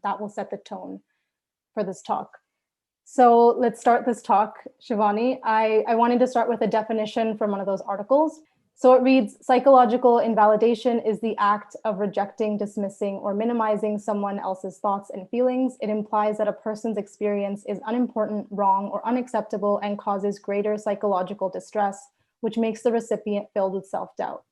That will set the tone for this talk. So let's start this talk, Shivani. I wanted to start with a definition from one of those articles. So it reads, psychological invalidation is the act of rejecting, dismissing, or minimizing someone else's thoughts and feelings. It implies that a person's experience is unimportant, wrong, or unacceptable and causes greater psychological distress, which makes the recipient filled with self-doubt.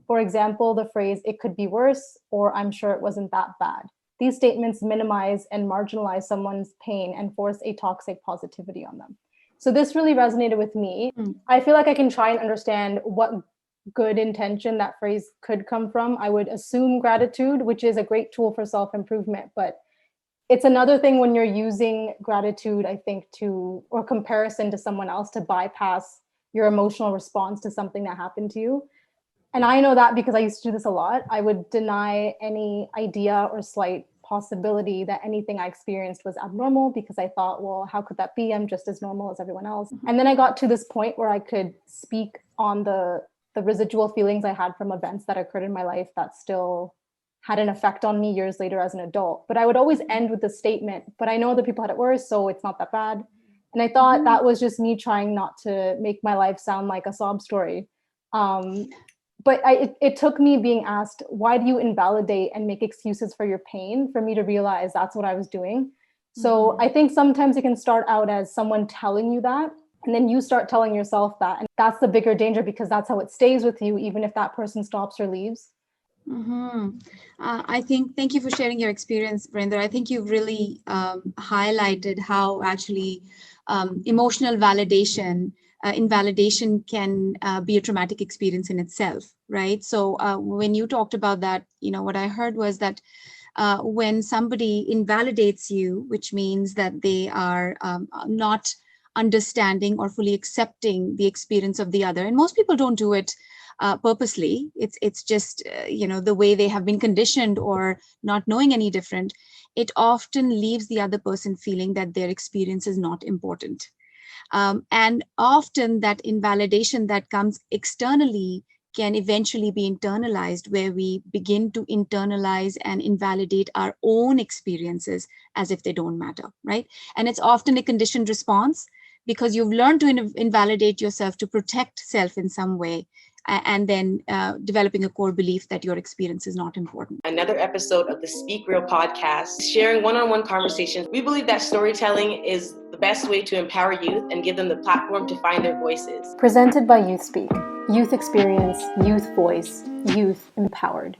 For example, the phrase, "it could be worse," or "I'm sure it wasn't that bad." These statements minimize and marginalize someone's pain and force a toxic positivity on them. So this really resonated with me. I feel like I can try and understand what good intention that phrase could come from. I would assume gratitude, which is a great tool for self-improvement, but it's another thing when you're using gratitude, I think, or comparison to someone else to bypass your emotional response to something that happened to you. And I know that because I used to do this a lot. I would deny any idea or slight possibility that anything I experienced was abnormal because I thought, well, how could that be? I'm just as normal as everyone else. And then I got to this point where I could speak on the residual feelings I had from events that occurred in my life that still had an effect on me years later as an adult. But I would always end with the statement, but I know other people had it worse, so it's not that bad. And I thought that was just me trying not to make my life sound like a sob story. But it took me being asked, why do you invalidate and make excuses for your pain, for me to realize that's what I was doing. So I think sometimes it can start out as someone telling you that, and then you start telling yourself that. And that's the bigger danger because that's how it stays with you, even if that person stops or leaves. I think, thank you for sharing your experience, Varinder. I think you've really highlighted how actually emotional validation, invalidation can be a traumatic experience in itself, right? So when you talked about that, what I heard was that when somebody invalidates you, which means that they are not understanding or fully accepting the experience of the other, and most people don't do it purposely. It's just the way they have been conditioned or not knowing any different. It often leaves the other person feeling that their experience is not important. And often that invalidation that comes externally can eventually be internalized, where we begin to internalize and invalidate our own experiences as if they don't matter, right? And it's often a conditioned response because you've learned to invalidate yourself to protect self in some way, and then developing a core belief that your experience is not important. Another episode of the Speak Real podcast, sharing one-on-one conversations. We believe that storytelling is the best way to empower youth and give them the platform to find their voices. Presented by YouthSpeak. Youth experience, youth voice, youth empowered.